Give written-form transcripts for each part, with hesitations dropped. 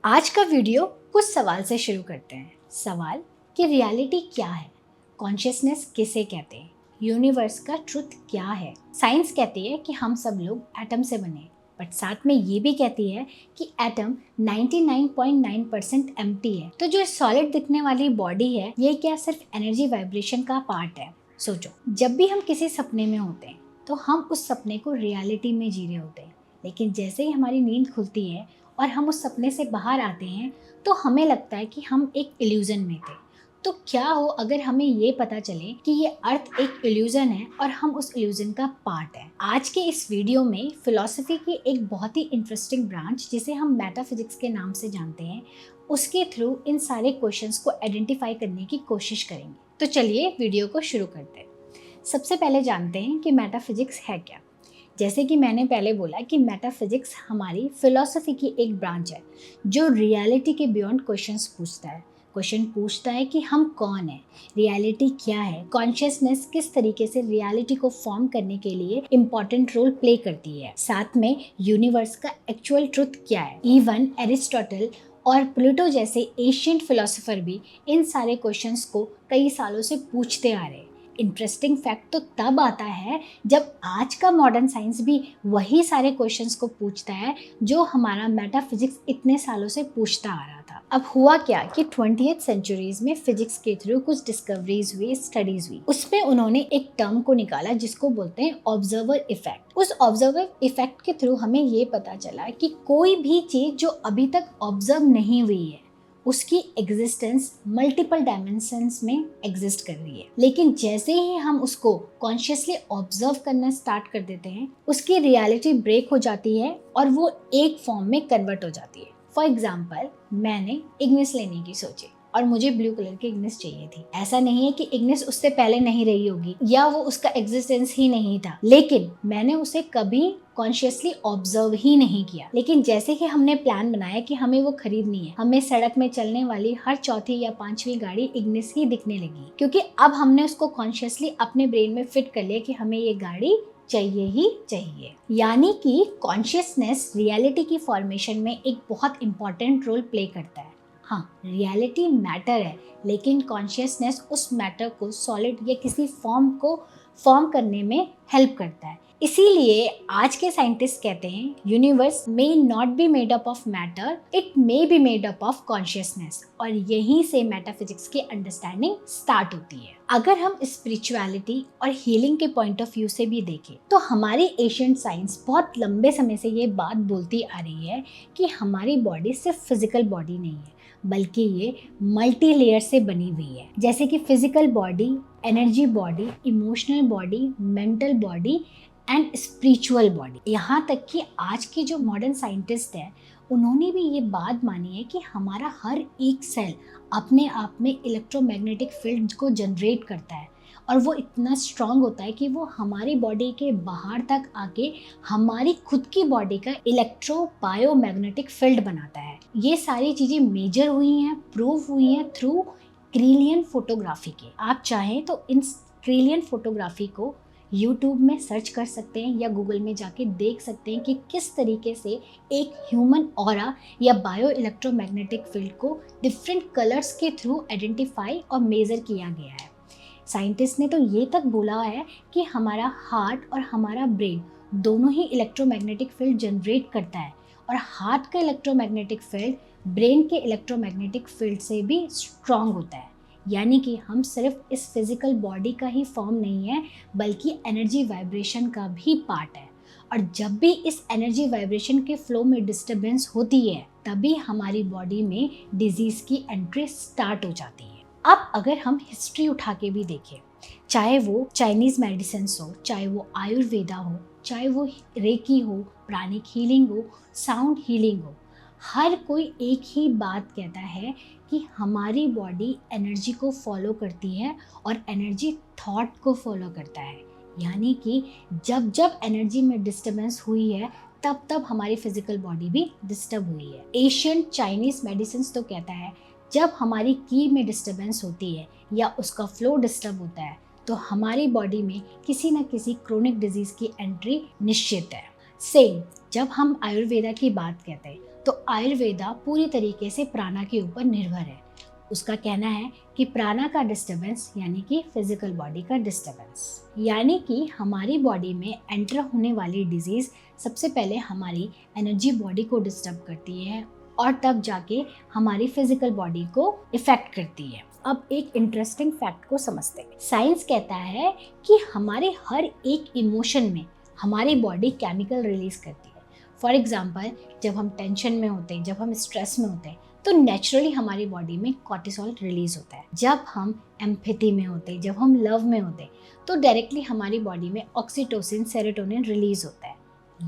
आज का वीडियो कुछ सवाल से शुरू करते हैं। सवाल कि रियलिटी क्या है, कॉन्शियसनेस किसे कहते हैं, यूनिवर्स का ट्रुथ क्या है। साइंस कहती है कि हम सब लोग एटम से बने, बट साथ में ये भी कहती है कि एटम 99.9% एम्प्टी है। तो जो सॉलिड दिखने वाली बॉडी है, ये क्या सिर्फ एनर्जी वाइब्रेशन का पार्ट है? सोचो, जब भी हम किसी सपने में होते हैं तो हम उस सपने को रियलिटी में जी रहे होते हैं, लेकिन जैसे ही हमारी नींद खुलती है और हम उस सपने से बाहर आते हैं तो हमें लगता है कि हम एक इल्यूजन में थे। तो क्या हो अगर हमें ये पता चले कि ये अर्थ एक इल्यूजन है और हम उस इल्यूजन का पार्ट है। आज के इस वीडियो में फिलॉसफी की एक बहुत ही इंटरेस्टिंग ब्रांच, जिसे हम मेटाफिजिक्स के नाम से जानते हैं, उसके थ्रू इन सारे क्वेश्चंस को आइडेंटिफाई करने की कोशिश करेंगे। तो चलिए वीडियो को शुरू करते हैं। सबसे पहले जानते हैं कि मेटाफिजिक्स है क्या। जैसे कि मैंने पहले बोला कि मेटाफिजिक्स हमारी फिलॉसफी की एक ब्रांच है जो रियलिटी के बियॉन्ड क्वेश्चंस पूछता है। क्वेश्चन पूछता है कि हम कौन है, रियलिटी क्या है, कॉन्शियसनेस किस तरीके से रियलिटी को फॉर्म करने के लिए इम्पोर्टेंट रोल प्ले करती है, साथ में यूनिवर्स का एक्चुअल ट्रुथ क्या है। इवन एरिस्टोटल और प्लेटो जैसे एशियंट फिलोसोफर भी इन सारे क्वेश्चंस को कई सालों से पूछते आ रहे हैं। इंटरेस्टिंग फैक्ट तो तब आता है जब आज का मॉडर्न साइंस भी वही सारे क्वेश्चंस को पूछता है जो हमारा मेटाफिजिक्स इतने सालों से पूछता आ रहा था। अब हुआ क्या कि 20th सेंचुरीज में फिजिक्स के थ्रू कुछ डिस्कवरीज हुई, स्टडीज हुई। उसमें उन्होंने एक टर्म को निकाला जिसको बोलते हैं ऑब्जर्वर इफेक्ट। उस ऑब्जर्वर इफेक्ट के थ्रू हमें ये पता चला कि कोई भी चीज जो अभी तक ऑब्जर्व नहीं हुई है उसकी एग्जिस्टेंस मल्टीपल डायमेंशंस में एग्जिस्ट कर रही है, लेकिन जैसे ही हम उसको कॉन्शियसली ऑब्जर्व करना स्टार्ट कर देते हैं उसकी रियलिटी ब्रेक हो जाती है और वो एक फॉर्म में कन्वर्ट हो जाती है। फॉर एग्जाम्पल, मैंने इग्निस लेने की सोची और मुझे ब्लू कलर की इग्निस चाहिए थी। ऐसा नहीं है कि इग्निस उससे पहले नहीं रही होगी या वो उसका एग्जिस्टेंस ही नहीं था, लेकिन मैंने उसे कभी कॉन्शियसली ऑब्जर्व ही नहीं किया। लेकिन जैसे ही हमने प्लान बनाया कि हमें वो खरीदनी है, हमें सड़क में चलने वाली हर चौथी या पांचवी गाड़ी इग्निस ही दिखने लगी, क्योंकि अब हमने उसको कॉन्शियसली अपने ब्रेन में फिट कर लिया कि हमें ये गाड़ी चाहिए ही चाहिए। यानी कि कॉन्शियसनेस रियलिटी की फॉर्मेशन में एक बहुत इंपॉर्टेंट रोल प्ले करता है। हाँ, रियलिटी मैटर है, लेकिन कॉन्शियसनेस उस मैटर को सॉलिड या किसी फॉर्म को फॉर्म करने में हेल्प करता है। इसीलिए आज के साइंटिस्ट कहते हैं universe may not be made up of matter, it may be made up of consciousness. और यहीं से मेटाफिजिक्स की अंडरस्टैंडिंग स्टार्ट होती है। अगर हम स्पिरिचुअलिटी और हीलिंग के पॉइंट ऑफ व्यू से भी देखें तो हमारी एशियंट साइंस बहुत लंबे समय से ये बात बोलती आ रही है कि हमारी बॉडी सिर्फ फिजिकल बॉडी नहीं है, बल्कि ये मल्टी लेयर से बनी हुई है। जैसे कि physical body, energy body, emotional body, mental body and spiritual body. यहाँ तक कि आज के जो मॉडर्न साइंटिस्ट हैं उन्होंने भी ये बात मानी है कि हमारा हर एक सेल अपने आप में इलेक्ट्रोमैग्नेटिक फील्ड को जनरेट करता है और वो इतना स्ट्रांग होता है कि वो हमारी बॉडी के बाहर तक आके हमारी खुद की बॉडी का इलेक्ट्रो बायोमैग्नेटिक फील्ड बनाता है। ये सारी चीज़ें मेजर हुई हैं, प्रूव हुई हैं थ्रू क्रिलियन फोटोग्राफी के। आप चाहें तो इन क्रिलियन फोटोग्राफी को YouTube में सर्च कर सकते हैं या गूगल में जाके देख सकते हैं कि किस तरीके से एक ह्यूमन ऑरा या बायो इलेक्ट्रोमैग्नेटिक फील्ड को डिफरेंट कलर्स के थ्रू आइडेंटिफाई और मेजर किया गया है। साइंटिस्ट ने तो ये तक बोला है कि हमारा हार्ट और हमारा ब्रेन दोनों ही इलेक्ट्रोमैग्नेटिक फील्ड जनरेट करता है और हार्ट का इलेक्ट्रोमैग्नेटिक फील्ड ब्रेन के इलेक्ट्रोमैग्नेटिक फील्ड से भी स्ट्रांग होता है। यानी कि हम सिर्फ इस फिजिकल बॉडी का ही फॉर्म नहीं है, बल्कि एनर्जी वाइब्रेशन का भी पार्ट है। और जब भी इस एनर्जी वाइब्रेशन के फ्लो में डिस्टर्बेंस होती है तभी हमारी बॉडी में डिजीज की एंट्री स्टार्ट हो जाती है। अब अगर हम हिस्ट्री उठा के भी देखें, चाहे वो चाइनीज मेडिसिन हो, चाहे वो आयुर्वेदा हो, चाहे वो रेकी हो, प्राणिक हीलिंग हो, साउंड हीलिंग हो, हर कोई एक ही बात कहता है कि हमारी बॉडी एनर्जी को फॉलो करती है और एनर्जी थॉट को फॉलो करता है। यानी कि जब जब एनर्जी में डिस्टर्बेंस हुई है तब तब हमारी फिजिकल बॉडी भी डिस्टर्ब हुई है। एशियंट चाइनीज मेडिसिन तो कहता है जब हमारी की में डिस्टर्बेंस होती है या उसका फ्लो डिस्टर्ब होता है तो हमारी बॉडी में किसी न किसी क्रोनिक डिजीज की एंट्री निश्चित है। सेम जब हम आयुर्वेदा की बात कहते हैं तो आयुर्वेदा पूरी तरीके से प्राणा के ऊपर निर्भर है। उसका कहना है कि प्राणा का डिस्टर्बेंस यानी कि फिजिकल बॉडी का डिस्टर्बेंस, यानी कि हमारी बॉडी में एंटर होने वाली डिजीज सबसे पहले हमारी एनर्जी बॉडी को डिस्टर्ब करती है और तब जाके हमारी फिजिकल बॉडी को इफेक्ट करती है। अब एक इंटरेस्टिंग फैक्ट को समझते हैं। साइंस कहता है कि हमारे हर एक इमोशन में हमारी बॉडी केमिकल रिलीज करती है। फॉर एग्जाम्पल, जब हम टेंशन में होते हैं, जब हम स्ट्रेस में होते हैं, तो नेचुरली हमारी बॉडी में कॉर्टिसोल रिलीज होता है। जब हम एम्पैथी में होते हैं, जब हम लव में होते हैं, तो डायरेक्टली हमारी बॉडी में ऑक्सीटोसिन, सेरोटोनिन रिलीज होता है।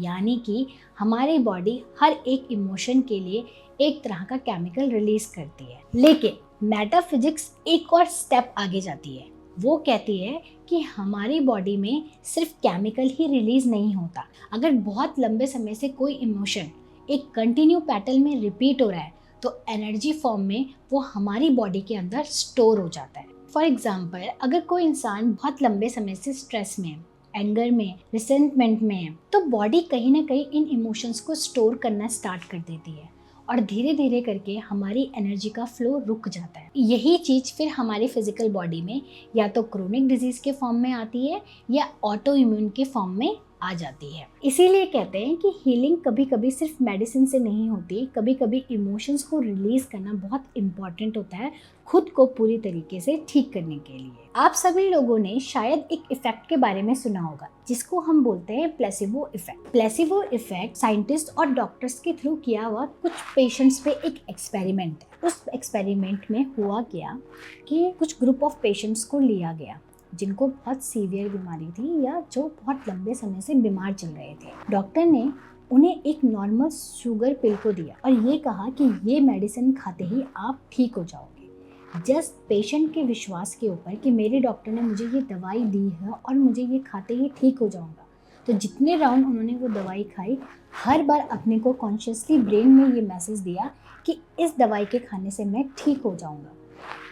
यानी कि हमारी बॉडी हर एक इमोशन के लिए एक तरह का केमिकल रिलीज करती है। लेकिन मेटाफिजिक्स एक और स्टेप आगे जाती है। वो कहती है कि हमारी बॉडी में सिर्फ केमिकल ही रिलीज नहीं होता। अगर बहुत लंबे समय से कोई इमोशन एक कंटिन्यू पैटर्न में रिपीट हो रहा है तो एनर्जी फॉर्म में वो हमारी बॉडी के अंदर स्टोर हो जाता है। फॉर एग्जाम्पल, अगर कोई इंसान बहुत लंबे समय से स्ट्रेस में है, एंगर में, रिसेंटमेंट में है, तो बॉडी कहीं ना कहीं इन इमोशंस को स्टोर करना स्टार्ट कर देती है और धीरे धीरे करके हमारी एनर्जी का फ्लो रुक जाता है। यही चीज़ फिर हमारी फिजिकल बॉडी में या तो क्रोनिक डिजीज के फॉर्म में आती है या ऑटो इम्यून के फॉर्म में आ जाती है। इसीलिए कहते हैं कि हीलिंग कभी कभी सिर्फ मेडिसिन से नहीं होती, कभी कभी इमोशंस को रिलीज करना बहुत इंपॉर्टेंट होता है खुद को पूरी तरीके से ठीक करने के लिए। आप सभी लोगों ने शायद एक इफेक्ट के बारे में सुना होगा जिसको हम बोलते हैं placebo effect. Placebo effect scientist और डॉक्टर्स के थ्रू किया हुआ कुछ पेशेंट्स पे एक एक्सपेरिमेंट है। उस एक्सपेरिमेंट में हुआ क्या कि कुछ ग्रुप ऑफ पेशेंट्स को लिया गया जिनको बहुत सीवियर बीमारी थी या जो बहुत लंबे समय से बीमार चल रहे थे। डॉक्टर ने उन्हें एक नॉर्मल शुगर पिल को दिया और ये कहा कि ये मेडिसिन खाते ही आप ठीक हो जाओगे। जस्ट पेशेंट के विश्वास के ऊपर कि मेरे डॉक्टर ने मुझे ये दवाई दी है और मुझे ये खाते ही ठीक हो जाऊंगा, तो जितने राउंड उन्होंने वो दवाई खाई, हर बार अपने को कॉन्शियसली ब्रेन में ये मैसेज दिया कि इस दवाई के खाने से मैं ठीक हो जाऊंगा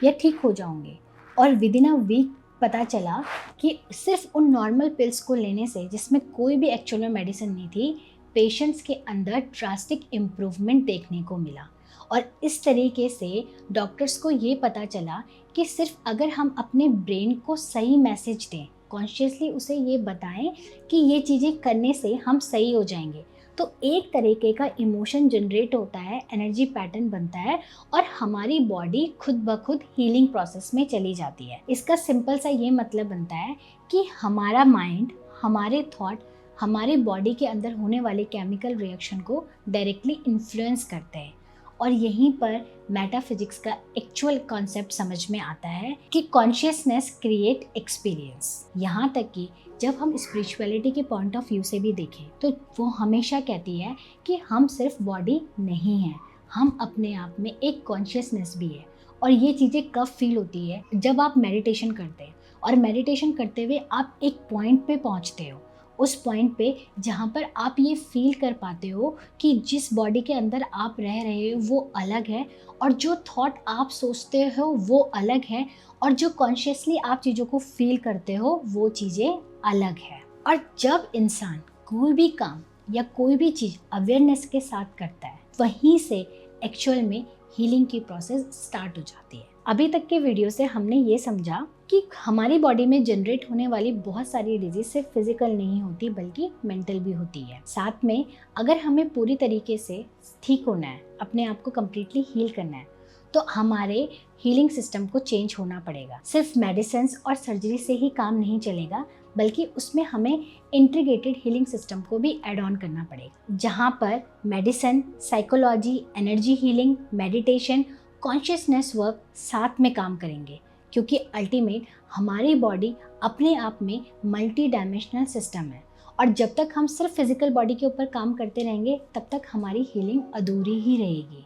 या ठीक हो जाऊंगी। और विदिन अ वीक पता चला कि सिर्फ उन नॉर्मल पिल्स को लेने से, जिसमें कोई भी एक्चुअल में मेडिसिन नहीं थी, पेशेंट्स के अंदर ड्रास्टिक इम्प्रूवमेंट देखने को मिला। और इस तरीके से डॉक्टर्स को ये पता चला कि सिर्फ अगर हम अपने ब्रेन को सही मैसेज दें, कॉन्शियसली उसे ये बताएं कि ये चीज़ें करने से हम सही हो जाएंगे, तो एक तरीके का इमोशन जनरेट होता है, एनर्जी पैटर्न बनता है और हमारी बॉडी खुद ब खुद हीलिंग प्रोसेस में चली जाती है। इसका सिंपल सा ये मतलब बनता है कि हमारा माइंड, हमारे थॉट हमारे बॉडी के अंदर होने वाले केमिकल रिएक्शन को डायरेक्टली इन्फ्लुएंस करते हैं। और यहीं पर मेटाफिजिक्स का एक्चुअल कॉन्सेप्ट समझ में आता है कि कॉन्शियसनेस क्रिएट एक्सपीरियंस। यहाँ तक कि जब हम स्पिरिचुअलिटी के पॉइंट ऑफ व्यू से भी देखें तो वो हमेशा कहती है कि हम सिर्फ बॉडी नहीं हैं, हम अपने आप में एक कॉन्शियसनेस भी है। और ये चीज़ें कब फील होती है? जब आप मेडिटेशन करते हैं और मेडिटेशन करते हुए आप एक पॉइंट पे पहुँचते हो, उस पॉइंट पे जहाँ पर आप ये फील कर पाते हो कि जिस बॉडी के अंदर आप रह रहे हो वो अलग है और जो थॉट आप सोचते हो वो अलग है और जो कॉन्शियसली आप चीज़ों को फील करते हो वो चीज़ें अलग है। और जब इंसान कोई भी काम या कोई भी चीज़ अवेयरनेस के साथ करता है, वहीं से एक्चुअल में हीलिंग की प्रोसेस स्टार्ट हो जाती है। अभी तक के वीडियो से हमने ये समझा कि हमारी बॉडी में जनरेट होने वाली बहुत सारी डिजीज सिर्फ फिजिकल नहीं होती बल्कि मेंटल भी होती है। साथ में अगर हमें पूरी तरीके से ठीक होना है, अपने आप को कम्प्लीटली हील करना है, तो हमारे हीलिंग सिस्टम को चेंज होना पड़ेगा। सिर्फ मेडिसिन और सर्जरी से ही काम नहीं चलेगा, बल्कि उसमें हमें इंटीग्रेटेड हीलिंग सिस्टम को भी ऐड ऑन करना पड़ेगा, जहाँ पर medicine, psychology, energy healing, meditation, consciousness work साथ में काम करेंगे। क्योंकि अल्टीमेट हमारी बॉडी अपने आप में मल्टी डायमेंशनल सिस्टम है और जब तक हम सिर्फ फिजिकल बॉडी के ऊपर काम करते रहेंगे तब तक हमारी हीलिंग अधूरी ही रहेगी।